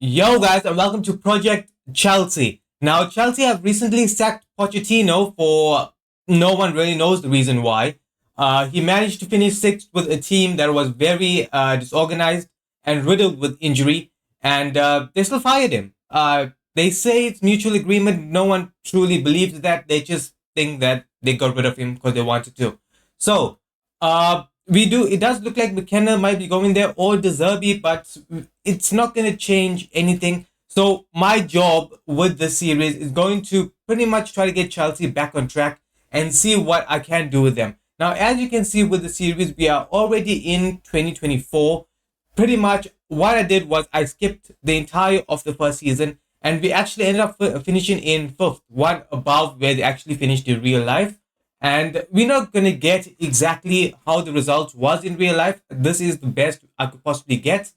Yo, guys, and welcome to Project Chelsea. Now, Chelsea have recently sacked Pochettino for no one really knows the reason why. He managed to finish sixth with a team that was very disorganized and riddled with injury, and they still fired him. They say it's mutual agreement. No one truly believes that. They just think that they got rid of him because they wanted to. So, it does look like McKenna might be going there or De Zerbi, but it's not going to change anything. So my job with this series is going to pretty much try to get Chelsea back on track and see what I can do with them. Now, as you can see with the series, we are already in 2024. Pretty much what I did was I skipped the entire of the first season, and we actually ended up finishing in fifth, one above where they actually finished in real life. And we're not going to get exactly how the results was in real life. This is the best I could possibly get.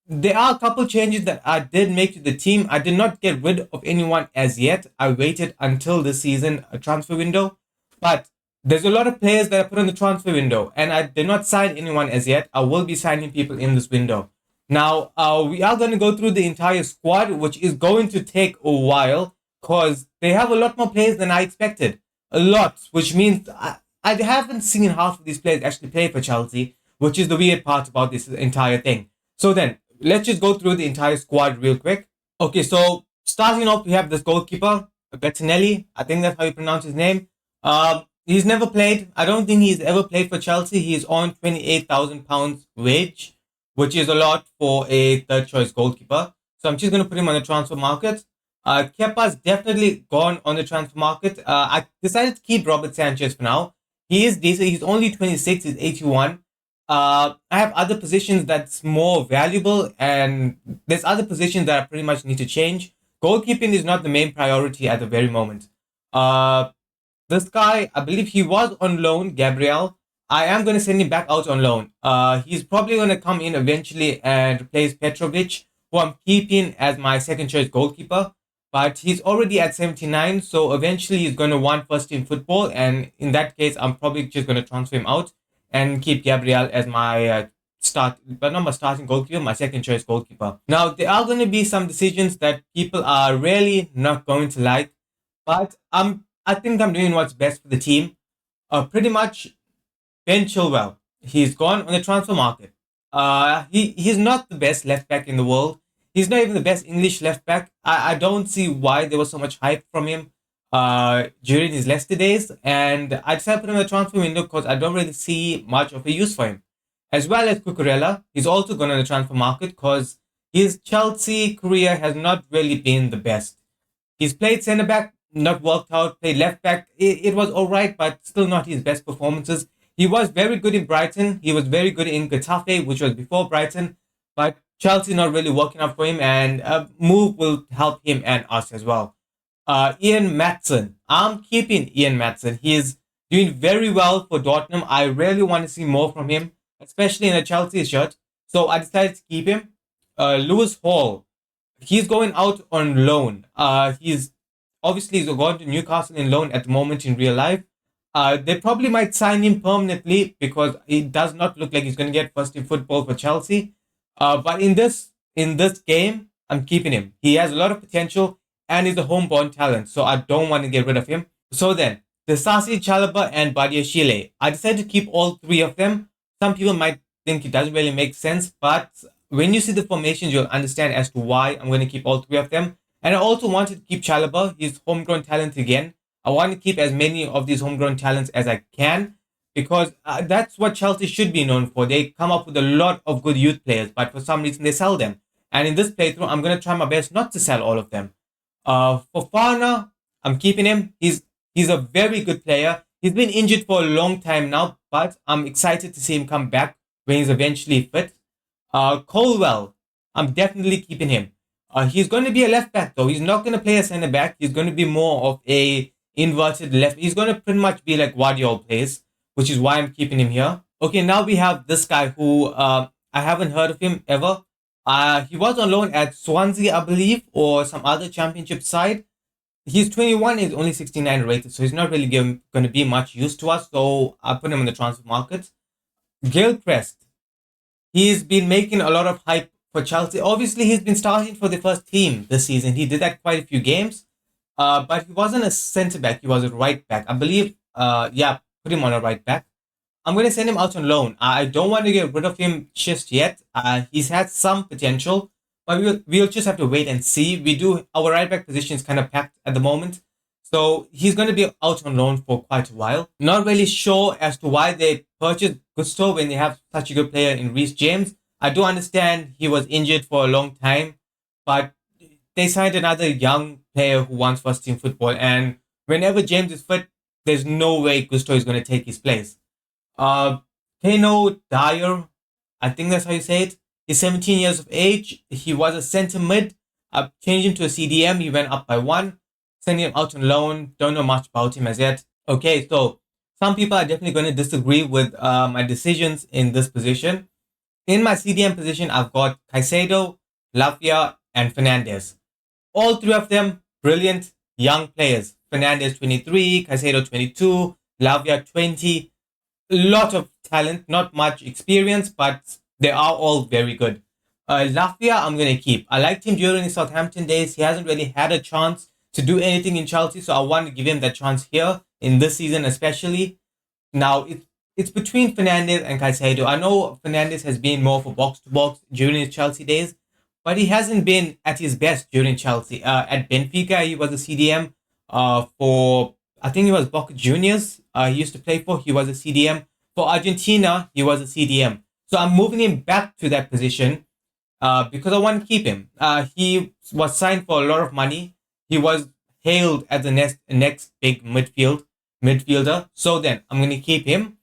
There are a couple changes that I did make to the team. I did not get rid of anyone as yet. I waited until the season transfer window. But there's a lot of players that I put on the transfer window, and I did not sign anyone as yet. I will be signing people in this window. Now, we are going to go through the entire squad, which is going to take a while because they have a lot more players than I expected. A lot, which means I haven't seen half of these players actually play for Chelsea, which is the weird part about this entire thing. So then, let's just go through the entire squad real quick. Okay, so starting off, we have this goalkeeper, Bettinelli. I think that's how you pronounce his name. He's never played. I don't think he's ever played for Chelsea. He's on £28,000 wage, which is a lot for a third choice goalkeeper. So I'm just going to put him on the transfer market. Kepa's definitely gone on the transfer market. I decided to keep Robert Sanchez for now. He is decent. He's only 26. He's 81. I have other positions that's more valuable, and there's other positions that I pretty much need to change. Goalkeeping is not the main priority at the very moment. This guy, I believe he was on loan, Gabriel. I am going to send him back out on loan. He's probably going to come in eventually and replace Petrovic, who I'm keeping as my second choice goalkeeper. But he's already at 79, so eventually he's going to want first team football. And in that case, I'm probably just going to transfer him out and keep Gabriel as my but not my starting goalkeeper, my second choice goalkeeper. Now, there are going to be some decisions that people are really not going to like, but I think I'm doing what's best for the team. Pretty much Ben Chilwell. He's gone on the transfer market. He's not the best left back in the world. He's not even the best English left back. I don't see why there was so much hype from him during his Leicester days. And I decided to put him in the transfer window because I don't really see much of a use for him. As well as Cucurella, he's also gone on the transfer market because his Chelsea career has not really been the best. He's played centre back, not worked out, played left back. It was all right, but still not his best performances. He was very good in Brighton. He was very good in Getafe, which was before Brighton. But Chelsea not really working out for him, and a move will help him and us as well. Ian Matson. I'm keeping Ian Matson. He is doing very well for Dortmund. I really want to see more from him, especially in a Chelsea shirt. So I decided to keep him. Lewis Hall. He's going out on loan. He's going to Newcastle in loan at the moment in real life. They probably might sign him permanently because it does not look like he's going to get first team football for Chelsea. But in this game, I'm keeping him. He has a lot of potential and is a homeborn talent, so I don't want to get rid of him. So then, Desasi, Chalaba, and Badiashile. I decided to keep all three of them. Some people might think it doesn't really make sense, but when you see the formations, you'll understand as to why I'm going to keep all three of them. And I also wanted to keep Chalaba. He's homegrown talent again. I want to keep as many of these homegrown talents as I can because that's what Chelsea should be known for. They come up with a lot of good youth players, but for some reason they sell them. And in this playthrough, I'm going to try my best not to sell all of them. Fofana, I'm keeping him. He's a very good player. He's been injured for a long time now, but I'm excited to see him come back when he's eventually fit. Colwell, I'm definitely keeping him. He's going to be a left back though. He's not going to play a centre back. He's going to be more of a inverted left. He's going to pretty much be like Guardiola plays, which is why I'm keeping him here. Okay, now we have this guy who I haven't heard of him ever. He was on loan at Swansea, I believe, or some other championship side. He's 21, he's only 69 rated, so he's not really going to be much use to us. So I put him in the transfer market. Gilchrist, he's been making a lot of hype for Chelsea. Obviously, he's been starting for the first team this season. He did that quite a few games. But he wasn't a centre back. He was a right back. I believe, yeah, put him on a right back. I'm going to send him out on loan. I don't want to get rid of him just yet. He's had some potential, but we'll just have to wait and see. Our right back position is kind of packed at the moment. So he's going to be out on loan for quite a while. Not really sure as to why they purchased Gusto when they have such a good player in Reece James. I do understand he was injured for a long time, but they signed another young player who wants first team football. And whenever James is fit, there's no way Gusto is going to take his place. Kano Dyer, I think that's how you say it. He's 17 years of age. He was a centre mid. I changed him to a CDM. He went up by one. Sending him out on loan. Don't know much about him as yet. Okay, so some people are definitely going to disagree with my decisions in this position. In my CDM position, I've got Caicedo, Lavia, and Fernandes. All three of them brilliant young players. Fernandes 23, Caicedo 22, Lavia 20. A lot of talent, not much experience, but they are all very good. Lavia, I'm going to keep. I liked him during his Southampton days. He hasn't really had a chance to do anything in Chelsea, so I want to give him that chance here in this season, especially. Now, it's between Fernandes and Caicedo. I know Fernandes has been more for box to box during his Chelsea days, but he hasn't been at his best during Chelsea. At Benfica, he was a CDM for, I think it was Boca Juniors. He used to play for. He was a CDM. For Argentina, he was a CDM. So I'm moving him back to that position because I want to keep him. He was signed for a lot of money. He was hailed as the next big midfielder. So then I'm going to keep him.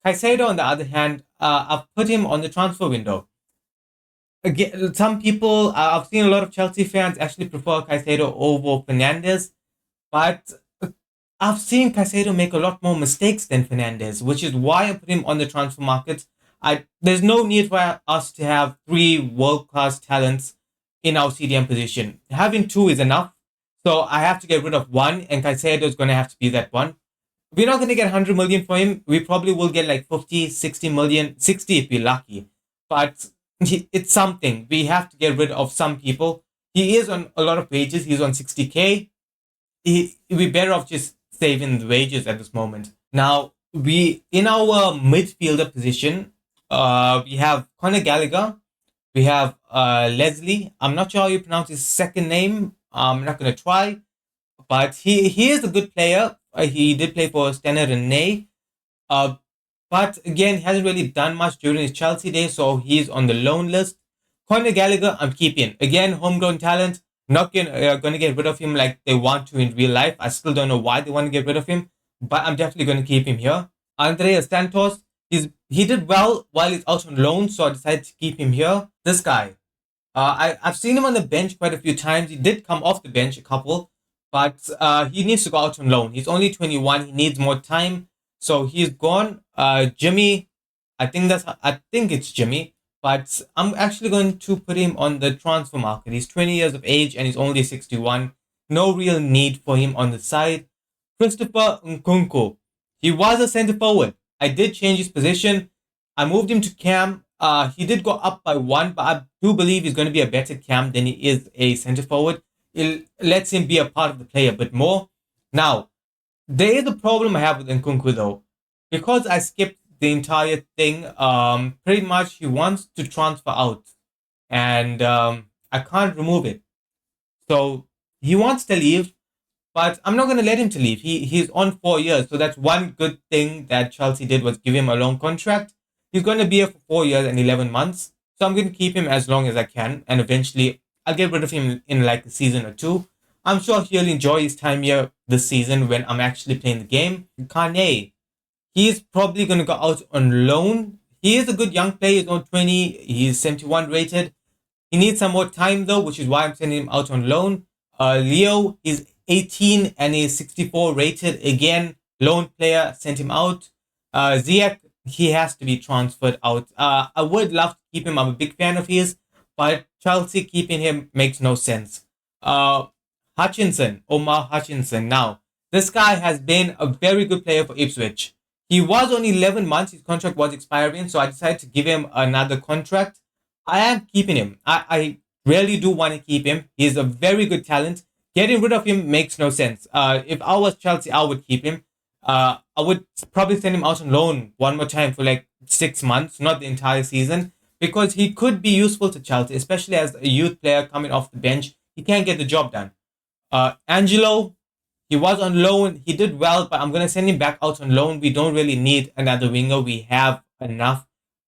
Caicedo, on the other hand, I've put him on the transfer window. Again, some people, I've seen a lot of Chelsea fans actually prefer Caicedo over Fernandes, but I've seen Caicedo make a lot more mistakes than Fernandes, which is why I put him on the transfer market. There's no need for us to have three world-class talents in our CDM position. Having two is enough, so I have to get rid of one, and Caicedo is going to have to be that one. We're not going to get 100 million for him. We probably will get like 50, 60 million, 60 if we're lucky. But it's something. We have to get rid of some people. He is on a lot of wages. He's on 60k. We're better off just saving the wages at this moment. Now, in our midfielder position, we have Conor Gallagher. We have Leslie. I'm not sure how you pronounce his second name. I'm not going to try. But he is a good player. He did play for Stena Rene. But again, he hasn't really done much during his Chelsea days, so he's on the loan list. Conor Gallagher, I'm keeping. Again, homegrown talent. Not going to get rid of him like they want to in real life. I still don't know why they want to get rid of him, but I'm definitely going to keep him here. Andreas Santos, he did well while he's out on loan, so I decided to keep him here. This guy, I've seen him on the bench quite a few times. He did come off the bench a couple, but he needs to go out on loan. He's only 21. He needs more time. So he's gone. Jimmy, I think it's Jimmy, but I'm actually going to put him on the transfer market. He's 20 years of age and he's only 61. No real need for him on the side. Christopher Nkunku. He was a centre forward. I did change his position. I moved him to cam. He did go up by one, but I do believe he's going to be a better cam than he is a centre forward. It lets him be a part of the play a bit more. Now, there is a problem I have with Nkunku though. Because I skipped the entire thing, pretty much he wants to transfer out. And I can't remove it. So he wants to leave, but I'm not going to let him to leave. He's on 4 years. So that's one good thing that Chelsea did was give him a long contract. He's going to be here for 4 years and 11 months. So I'm going to keep him as long as I can. And eventually I'll get rid of him in like a season or two. I'm sure he'll enjoy his time here this season when I'm actually playing the game. Kane, he's probably going to go out on loan. He is a good young player. He's on 20. He's 71 rated. He needs some more time though, which is why I'm sending him out on loan. Leo is 18 and he's 64 rated. Again, loan player, sent him out. Ziyech, he has to be transferred out. I would love to keep him. I'm a big fan of his, but Chelsea keeping him makes no sense. Omar Hutchinson. Now, this guy has been a very good player for Ipswich. He was on 11 months. His contract was expiring, so I decided to give him another contract. I am keeping him. I really do want to keep him. He's a very good talent. Getting rid of him makes no sense. If I was Chelsea, I would keep him. I would probably send him out on loan one more time for like 6 months, not the entire season, because he could be useful to Chelsea, especially as a youth player coming off the bench. He can get the job done. Angelo, he was on loan. He did well, but I'm going to send him back out on loan. We don't really need another winger. We have enough.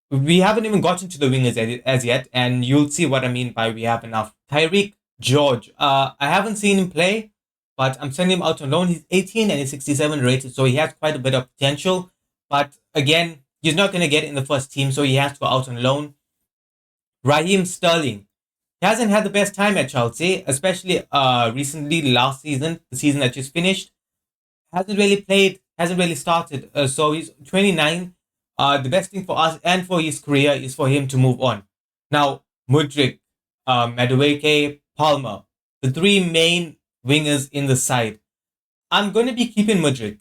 We haven't even gotten to the wingers as yet, and you'll see what I mean by we have enough. Tyreek George. I haven't seen him play, but I'm sending him out on loan. He's 18 and he's 67 rated, so he has quite a bit of potential. But again, he's not going to get in the first team, so he has to go out on loan. Raheem Sterling. He hasn't had the best time at Chelsea, especially recently, last season, the season that just finished. Hasn't really played, hasn't really started. So he's 29. The best thing for us and for his career is for him to move on. Now, Mudryk, Madueke, Palmer, the three main wingers in the side. I'm going to be keeping Mudryk.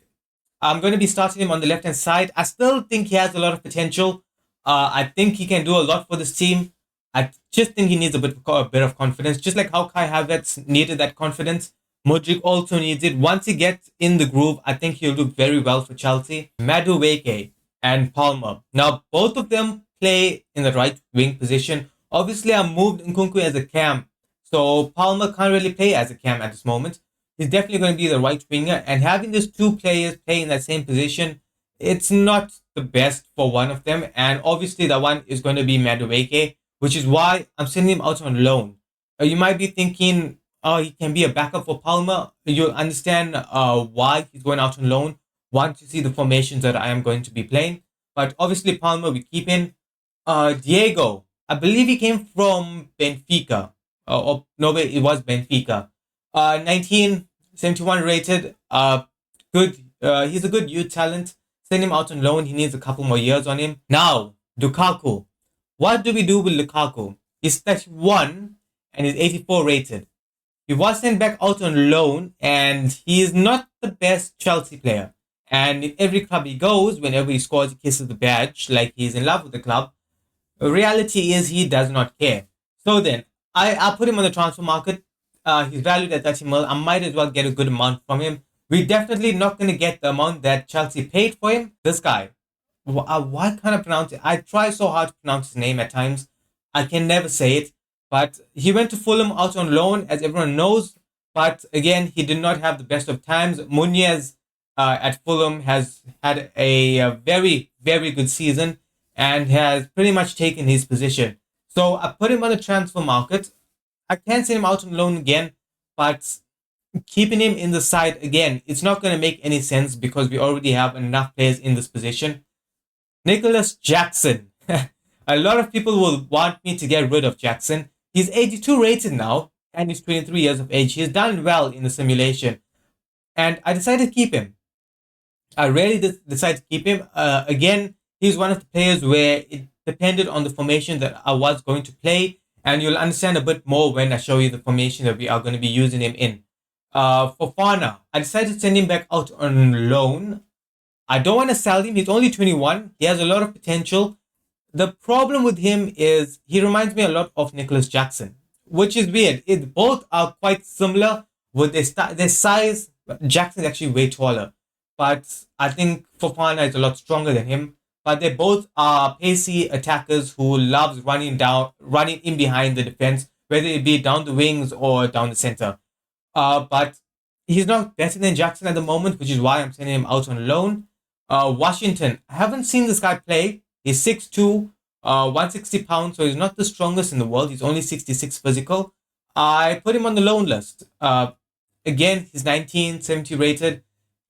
I'm going to be starting him on the left hand side. I still think he has a lot of potential. I think he can do a lot for this team. I just think he needs a bit of confidence, just like how Kai Havertz needed that confidence. Mudryk also needs it. Once he gets in the groove, I think he'll do very well for Chelsea. Madueke and Palmer. Now, both of them play in the right wing position. Obviously, I moved Nkunku as a cam, so Palmer can't really play as a cam at this moment. He's definitely going to be the right winger, and having these two players play in that same position, it's not the best for one of them. And obviously, the one is going to be Madueke, which is why I'm sending him out on loan. You might be thinking, oh, he can be a backup for Palmer. You'll understand why he's going out on loan once you see the formations that I am going to be playing. But obviously, Palmer, we keep in. Diego, I believe he came from Benfica. Or no, wait, it was Benfica. 1971 rated. Good. He's a good youth talent. Send him out on loan. He needs a couple more years on him. Now, Lukaku. What do we do with Lukaku? He's 31 and he's 84 rated. He was sent back out on loan and he is not the best Chelsea player. And in every club he goes, whenever he scores, he kisses the badge like he's in love with the club. The reality is he does not care. So then, I put him on the transfer market. He's valued at 30 mil. I might as well get a good amount from him. We're definitely not going to get the amount that Chelsea paid for him. This guy, why can't I pronounce it? I try so hard to pronounce his name at times. I can never say it. But he went to Fulham out on loan, as everyone knows. But again, he did not have the best of times. Munez at Fulham has had a very, very good season and has pretty much taken his position. So I put him on the transfer market. I can't send him out on loan again, but keeping him in the side again, it's not going to make any sense because we already have enough players in this position. Nicholas Jackson. A lot of people will want me to get rid of Jackson. He's 82 rated now and he's 23 years of age. He's done well in the simulation. And I decided to keep him. I really decided to keep him. Again, he's one of the players where it depended on the formation that I was going to play. And you'll understand a bit more when I show you the formation that we are going to be using him in. For Fana, I decided to send him back out on loan. I don't want to sell him. He's only 21. He has a lot of potential. The problem with him is he reminds me a lot of Nicholas Jackson, which is weird. Both are quite similar with their size. Jackson is actually way taller, but I think Fofana is a lot stronger than him. But they both are pacey attackers who loves running in behind the defense, whether it be down the wings or down the center. But he's not better than Jackson at the moment, which is why I'm sending him out on loan. Washington, I haven't seen this guy play. He's 6'2", 160 pounds, so he's not the strongest in the world. He's only 66 physical. I put him on the loan list. Again, he's 19, 70 rated.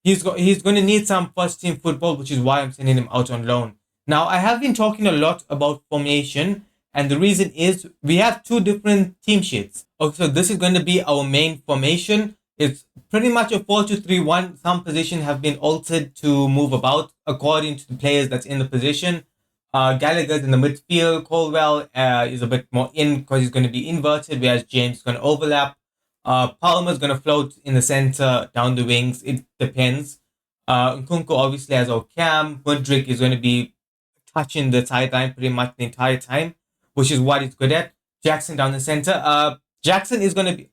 He's going to need some first team football, which is why I'm sending him out on loan. Now, I have been talking a lot about formation, and the reason is we have two different team sheets. Okay, so this is going to be our main formation. It's pretty much a 4-2-3-1. Some positions have been altered to move about according to the players that's in the position. Gallagher's in the midfield. Colwell is a bit more in because he's going to be inverted, whereas James is going to overlap. Palmer's going to float in the center, down the wings. It depends. Nkunku obviously has our cam. Mudryk is going to be touching the sideline pretty much the entire time, which is what he's good at. Jackson down the center. Jackson is going to be,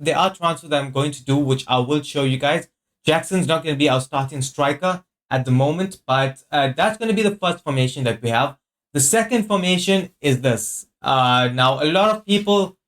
there are transfers that I'm going to do, which I will show you guys. Jackson's not going to be our starting striker at the moment, but that's going to be the first formation that we have. The second formation is this. Now, a lot of people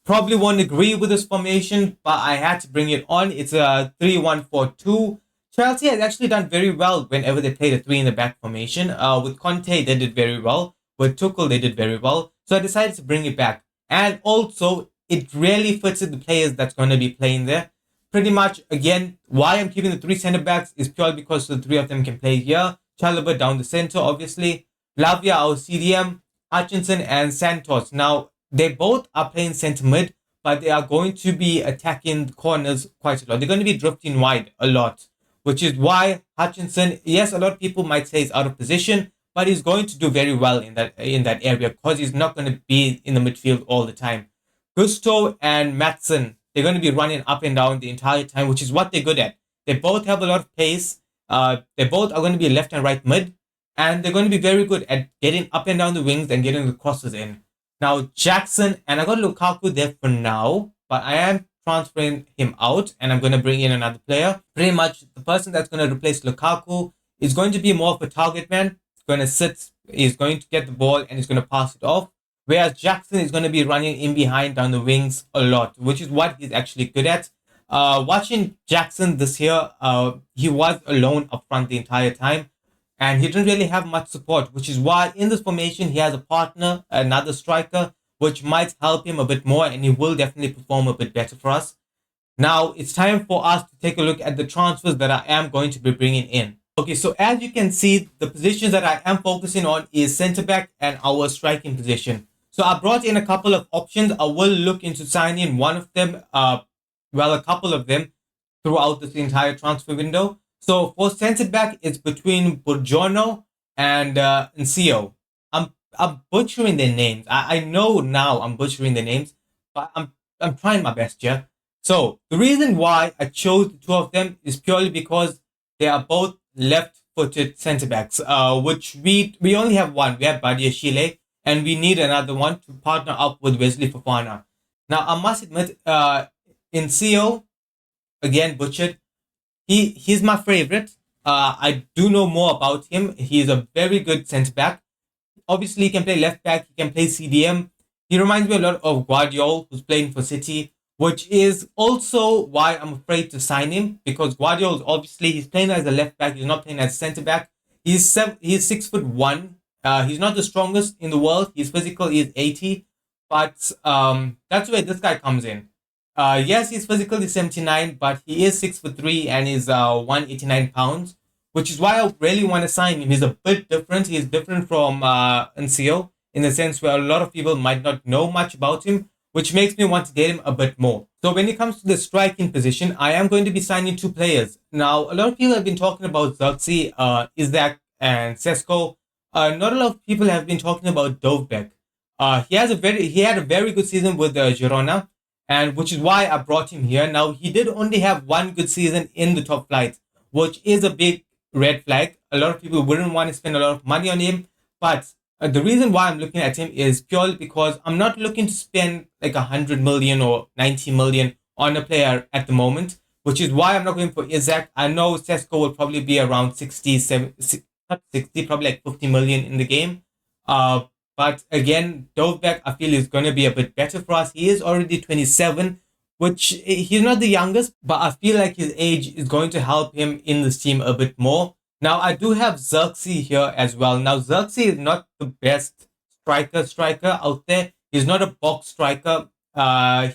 probably won't agree with this formation, but I had to bring it on. It's a 3-1-4-2. Chelsea has actually done very well whenever they played a 3 in the back formation. With Conte, they did very well. With Tuchel, they did very well. So I decided to bring it back. And also, it really fits with the players that's going to be playing there. Pretty much, again, why I'm keeping the 3 centre-backs is purely because the 3 of them can play here. Chalobah down the centre, obviously. Lavia, our CDM, Hutchinson, and Santos. Now, they both are playing centre mid, but they are going to be attacking the corners quite a lot. They're going to be drifting wide a lot, which is why Hutchinson, yes, a lot of people might say he's out of position, but he's going to do very well in that area because he's not going to be in the midfield all the time. Gusto and Matson, they're going to be running up and down the entire time, which is what they're good at. They both have a lot of pace. They both are going to be left and right mid, and they're going to be very good at getting up and down the wings and getting the crosses in. Now, Jackson, and I got Lukaku there for now, but I am transferring him out, and I'm going to bring in another player. Pretty much, the person that's going to replace Lukaku is going to be more of a target man. He's going to sit, he's going to get the ball, and he's going to pass it off. Whereas Jackson is going to be running in behind down the wings a lot, which is what he's actually good at. Watching Jackson this year, he was alone up front the entire time. And he didn't really have much support, which is why in this formation, he has a partner, another striker, which might help him a bit more, and he will definitely perform a bit better for us. Now, it's time for us to take a look at the transfers that I am going to be bringing in. Okay, so as you can see, the positions that I am focusing on is centre-back and our striking position. So I brought in a couple of options. I will look into signing one of them, a couple of them, throughout this entire transfer window. So for centre back, it's between Burjono and Ncio. I'm butchering their names. I know now I'm butchering their names, but I'm trying my best, yeah. So the reason why I chose the two of them is purely because they are both left-footed centre backs. Which we only have one. We have Badiashile, and we need another one to partner up with Wesley Fofana. Now I must admit, Ncio, again butchered. He's my favorite. I do know more about him. He's a very good centre back. Obviously, he can play left back. He can play CDM. He reminds me a lot of Guardiola, who's playing for City, which is also why I'm afraid to sign him, because Guardiola, obviously, he's playing as a left back. He's not playing as centre back. He's 6'1". He's not the strongest in the world. He's physical. He's 80, but that's where this guy comes in. Yes, he's physically 79, but he is 6'3" and is 189 pounds, which is why I really want to sign him. He's a bit different. He's different from Ncio in the sense where a lot of people might not know much about him, which makes me want to get him a bit more. So when it comes to the striking position, I am going to be signing two players. Now, a lot of people have been talking about Xerxes, Isaac, and Sesko. Not a lot of people have been talking about Dovbek. He had a very good season with Girona, and which is why I brought him here. Now, he did only have one good season in the top flight, which is a big red flag. A lot of people wouldn't want to spend a lot of money on him, but the reason why I'm looking at him is purely because I'm not looking to spend like 100 million or 90 million on a player at the moment, which is why I'm not going for Isaac. I know Sesko will probably be around 60, 70, not 60, probably like 50 million in the game. But again, Dovbek, I feel is going to be a bit better for us. He is already 27, which he's not the youngest, but I feel like his age is going to help him in this team a bit more. Now, I do have Xerxes here as well. Now, Xerxes is not the best striker out there. He's not a box striker.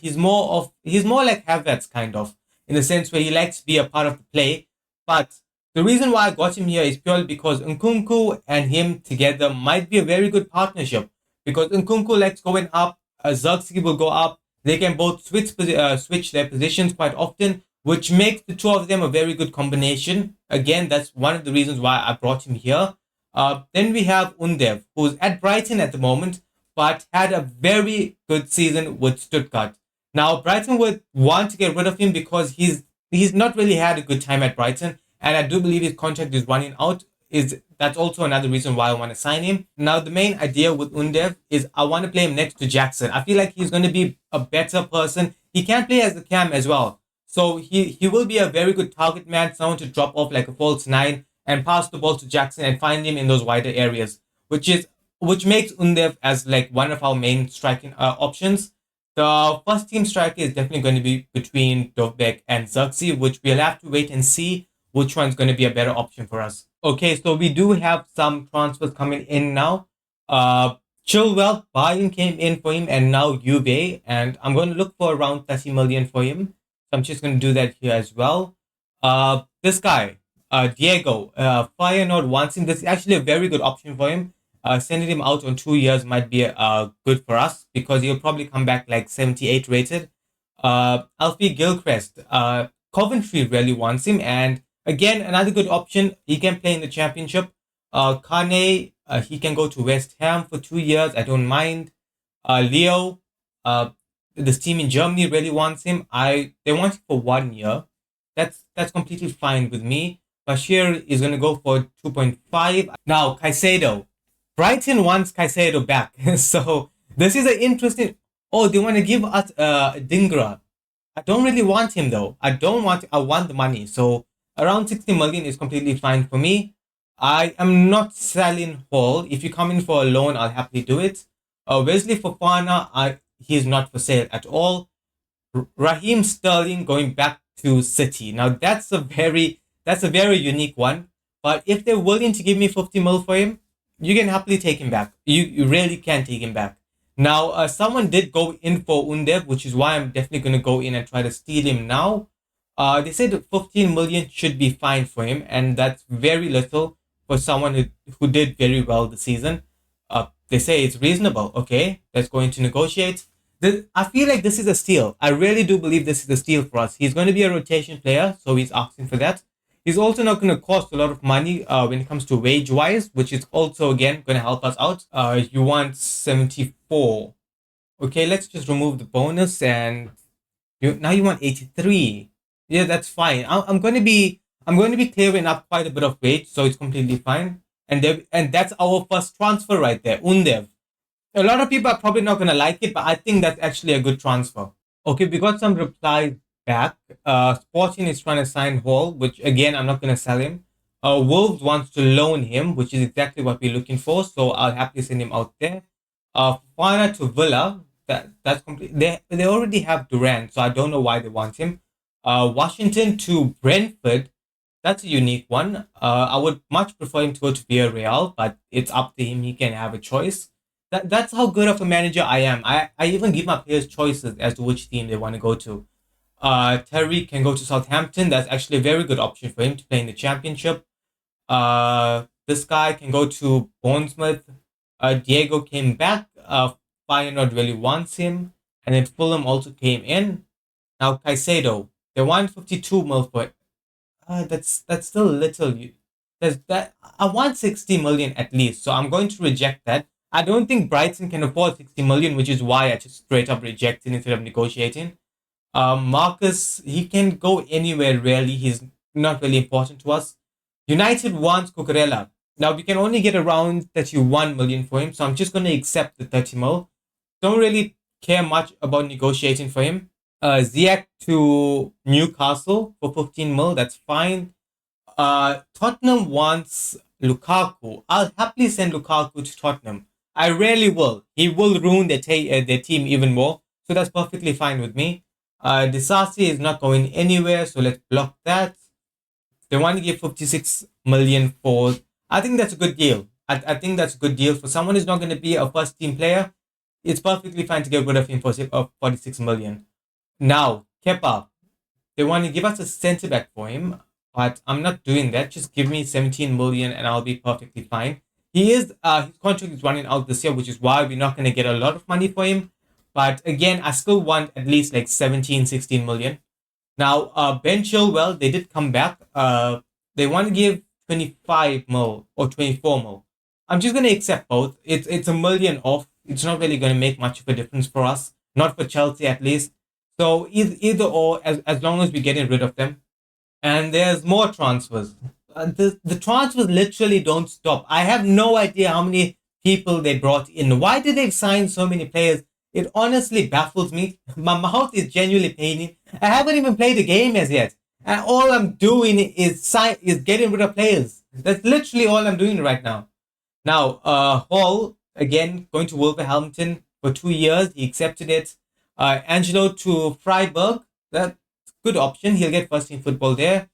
He's more like Havertz kind of, in the sense where he likes to be a part of the play. But the reason why I got him here is purely because Nkunku and him together might be a very good partnership. Because Nkunku likes going up, Xerxes will go up. They can both switch their positions quite often, which makes the two of them a very good combination. Again, that's one of the reasons why I brought him here. Then we have Undev, who's at Brighton at the moment, but had a very good season with Stuttgart. Now, Brighton would want to get rid of him because he's not really had a good time at Brighton, and I do believe his contract is running out is that's also another reason why I want to sign him. Now, the main idea with Undev is I want to play him next to Jackson. I feel like he's going to be a better person. He can play as the cam as well. So he will be a very good target man, someone to drop off like a false nine and pass the ball to Jackson and find him in those wider areas, which makes Undev as like one of our main striking options. The first team striker is definitely going to be between Dovbek and Xerxes, which we'll have to wait and see which one's going to be a better option for us. Okay, so we do have some transfers coming in now. Chilwell, Bayern came in for him, and now Juve, and I'm going to look for around 30 million for him. So I'm just going to do that here as well. This guy, Diego, Feyenoord wants him. This is actually a very good option for him. Sending him out on 2 years might be good for us because he'll probably come back like 78 rated. Alfie Gilchrist, Coventry really wants him, and again another good option. He can play in the championship. Kane, he can go to West Ham for 2 years. I don't mind. Leo, this team in Germany really wants him. They want him for 1 year. That's completely fine with me. Bashir is gonna go for 2.5. Now Caicedo. Brighton wants Caicedo back. So this is an interesting. Oh, they want to give us Dingra. I don't really want him though. I want the money. So around 60 million is completely fine for me. I am not selling Hall. If you come in for a loan, I'll happily do it. Wesley Fofana, he's not for sale at all. Raheem Sterling going back to City. Now that's a very unique one. But if they're willing to give me 50 mil for him, you can happily take him back. You really can take him back. Now, someone did go in for Undev, which is why I'm definitely going to go in and try to steal him now. They said 15 million should be fine for him, and that's very little for someone who did very well this season. They say it's reasonable. Okay, let's go into negotiate. I feel like this is a steal. I really do believe this is a steal for us. He's going to be a rotation player, so he's asking for that. He's also not going to cost a lot of money when it comes to wage-wise, which is also, again, going to help us out. You want 74. Okay, let's just remove the bonus, and now you want 83. Yeah, that's fine. I'm going to be clearing up quite a bit of wage, so it's completely fine. And that's our first transfer right there, Undev. A lot of people are probably not going to like it, but I think that's actually a good transfer. Okay, we got some replies back. Sporting is trying to sign Hall, which again I'm not gonna sell him. Wolves wants to loan him, which is exactly what we're looking for. So I'll happily send him out there. Fana to Villa. That's complete. They already have Durant, so I don't know why they want him. Washington to Brentford. That's a unique one. I would much prefer him to go to Villarreal, but it's up to him. He can have a choice. That's how good of a manager I am. I even give my players choices as to which team they want to go to. Terry can go to Southampton. That's actually a very good option for him to play in the championship. This guy can go to Bournemouth. Diego came back. Feyenoord really wants him. And then Fulham also came in. Now Caicedo. They want 52 mil for it. That's still little. I want 60 million at least. So I'm going to reject that. I don't think Brighton can afford 60 million, which is why I just straight up rejected instead of negotiating. Marcus, he can go anywhere really. He's not really important to us. United wants Cucurella. Now we can only get around 31 million for him, so I'm just going to accept the 30 mil. Don't really care much about negotiating for him. Ziyech to Newcastle for 15 mil. That's fine. Tottenham wants Lukaku. I'll happily send Lukaku to Tottenham. I really will. He will ruin their team even more, so that's perfectly fine with me. Disasi is not going anywhere, so let's block that. They want to give 56 million for. I think that's a good deal. I think that's a good deal for someone who's not going to be a first team player. It's perfectly fine to get rid of him for 46 million. Now, Kepa, they want to give us a centre back for him, but I'm not doing that. Just give me 17 million and I'll be perfectly fine. His contract is running out this year, which is why we're not going to get a lot of money for him. But again, I still want at least like 17, 16 million. Now, Ben Chilwell, they did come back. They want to give 25 mil or 24 mil. I'm just going to accept both. It's a million off. It's not really going to make much of a difference for us. Not for Chelsea, at least. So either or, as long as we're getting rid of them. And there's more transfers. The transfers literally don't stop. I have no idea how many people they brought in. Why did they sign so many players? It honestly baffles me. My mouth is genuinely paining. I haven't even played the game as yet, and all I'm doing is getting rid of players. That's literally all I'm doing right now. Now, Hall again going to Wolverhampton for 2 years. He accepted it. Angelo to Freiburg. That's a good option. He'll get first team football there.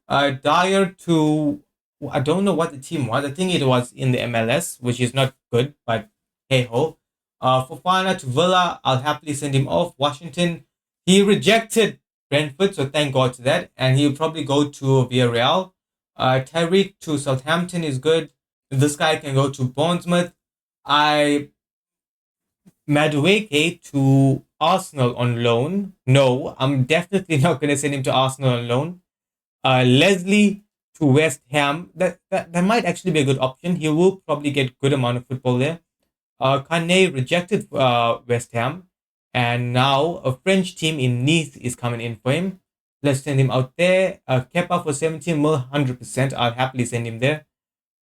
Dyer to, I don't know what the team was. I think it was in the MLS, which is not good, but hey ho. Fofana to Villa. I'll happily send him off. Washington. He rejected Brentford, so thank God to that. And he'll probably go to Villarreal. Tyreek to Southampton is good. This guy can go to Bournemouth. Madueke to Arsenal on loan. No, I'm definitely not going to send him to Arsenal on loan. Leslie to West Ham. That might actually be a good option. He will probably get good amount of football there. Kane rejected West Ham, and now a French team in Nice is coming in for him. Let's send him out there. Kepa for 17 mil, 100%. I'll happily send him there.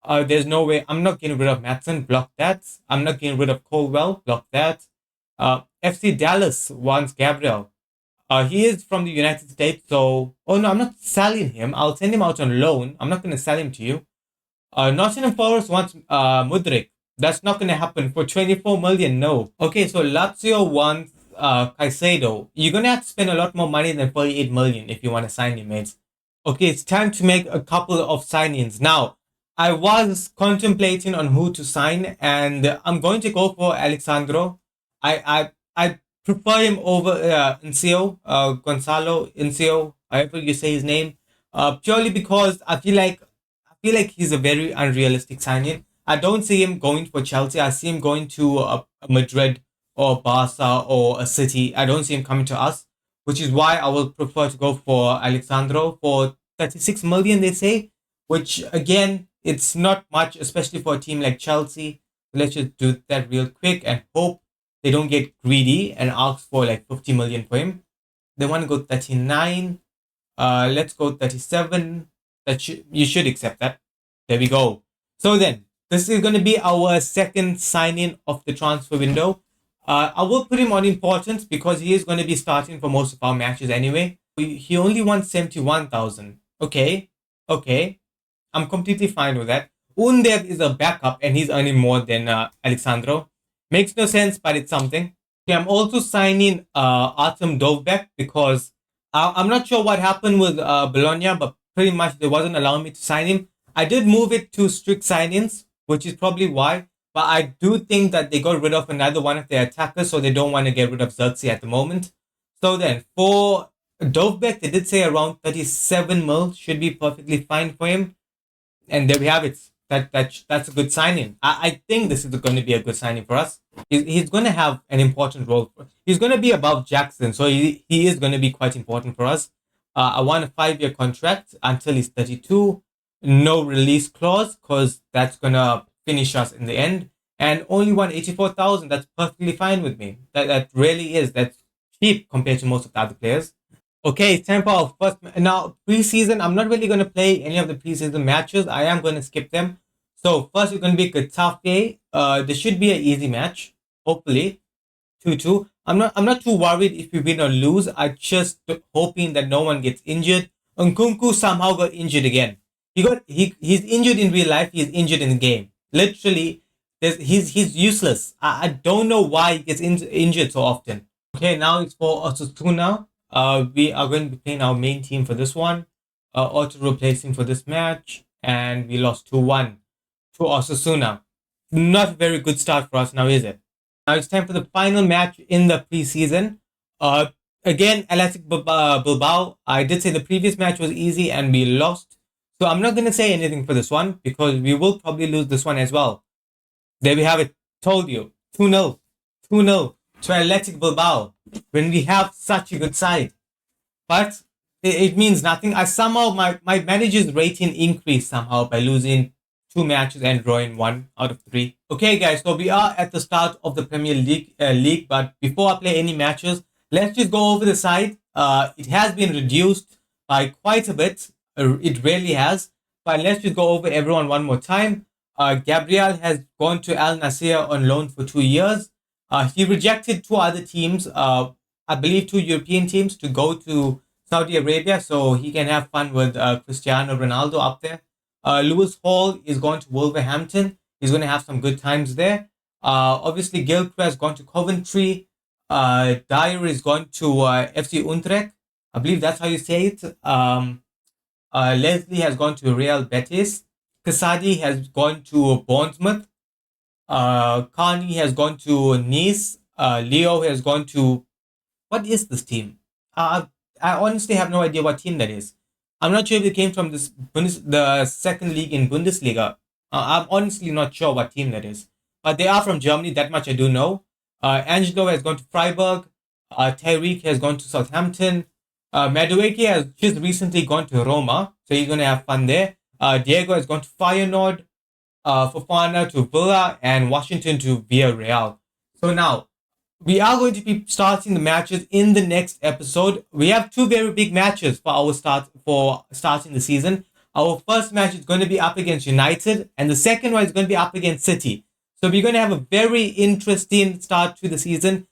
There's no way. I'm not getting rid of Matson. Block that. I'm not getting rid of Colwell. Block that. FC Dallas wants Gabriel. He is from the United States, so... Oh, no, I'm not selling him. I'll send him out on loan. I'm not going to sell him to you. Nottingham Forest wants Mudryk. That's not going to happen. For 24 million, no. Okay, so Lazio wants Caicedo. You're going to have to spend a lot more money than 48 million if you want to sign him, mates. Okay, it's time to make a couple of signings. Now, I was contemplating on who to sign, and I'm going to go for Alexandro. I prefer him over Incio, Gonzalo Incio, however you say his name, purely because I feel like he's a very unrealistic signing. I don't see him going for Chelsea. I see him going to Madrid or Barca or a City. I don't see him coming to us, which is why I will prefer to go for Alexandro for 36 million, they say, which again, it's not much, especially for a team like Chelsea. Let's just do that real quick and hope they don't get greedy and ask for like 50 million for him. They want to go 39. Let's go 37. You should accept that. There we go. So then, this is going to be our second signing of the transfer window. I will put him on importance because he is going to be starting for most of our matches anyway. He only wants 71,000. Okay. I'm completely fine with that. Undev is a backup and he's earning more than Alexandro. Makes no sense, but it's something. Okay, I'm also signing Artem Dovbek because I'm not sure what happened with Bologna, but pretty much they wasn't allowing me to sign him. I did move it to strict signings, which is probably why. But I do think that they got rid of another one of their attackers, so they don't want to get rid of Xerxes at the moment. So then, for Dovbek, they did say around 37 mil should be perfectly fine for him. And there we have it. That's a good signing. I think this is going to be a good signing for us. He's going to have an important role. He's going to be above Jackson, so he is going to be quite important for us. I want a 5-year contract until he's 32. No release clause because that's going to finish us in the end. And only 184,000. That's perfectly fine with me. That really is. That's cheap compared to most of the other players. Okay, it's time for our first. Now, preseason, I'm not really going to play any of the preseason matches. I am going to skip them. So, first, it's going to be Getafe. This should be an easy match. Hopefully. 2-2. I'm not too worried if we win or lose. I'm just hoping that no one gets injured. Nkunku somehow got injured again. He's injured in real life. He's injured in the game. Literally, he's useless. I don't know why he gets injured so often. Okay, now it's for Osasuna. We are going to be playing our main team for this one. Auto replacing for this match. And we lost 2-1 to Osasuna. Not a very good start for us now, is it? Now it's time for the final match in the preseason. Again, Athletic Bilbao. I did say the previous match was easy and we lost. So I'm not going to say anything for this one because we will probably lose this one as well. There we have it. Told you. 2-0. 2-0 to Athletic Bilbao when we have such a good side. But it means nothing. I somehow, my manager's rating increased somehow by losing 2 matches and drawing 1 out of 3. Okay, guys, so we are at the start of the Premier League, but before I play any matches, let's just go over the side. It has been reduced by quite a bit. It really has. But let's just go over everyone one more time. Gabriel has gone to Al Nassr on loan for 2 years. He rejected two other teams, I believe two European teams, to go to Saudi Arabia so he can have fun with Cristiano Ronaldo up there. Lewis Hall is going to Wolverhampton. He's going to have some good times there. Obviously, Gilchrist has gone to Coventry. Dyer is going to FC Utrecht. I believe that's how you say it. Leslie has gone to Real Betis. Kasadi has gone to Bournemouth. Carney has gone to Nice. Leo has gone to, what is this team? I honestly have no idea what team that is. I'm not sure if it came from the second league in Bundesliga. I'm honestly not sure what team that is. But they are from Germany, that much I do know. Angelo has gone to Freiburg. Tyreek has gone to Southampton. Madueke has just recently gone to Roma, so he's going to have fun there. Diego has gone to Feyenoord. Fofana to Villa, and Washington to Villarreal. So now, we are going to be starting the matches in the next episode. We have two very big matches for starting the season. Our first match is going to be up against United, and the second one is going to be up against City. So we're going to have a very interesting start to the season,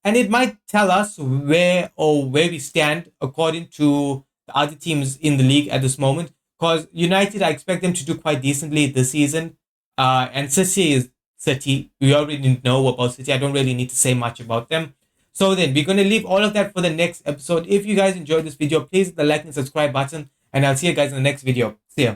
and it might tell us where we stand according to the other teams in the league at this moment. Because United, I expect them to do quite decently this season. And City is City. We already know about City. I don't really need to say much about them. So then, we're going to leave all of that for the next episode. If you guys enjoyed this video, please hit the like and subscribe button. And I'll see you guys in the next video. See ya.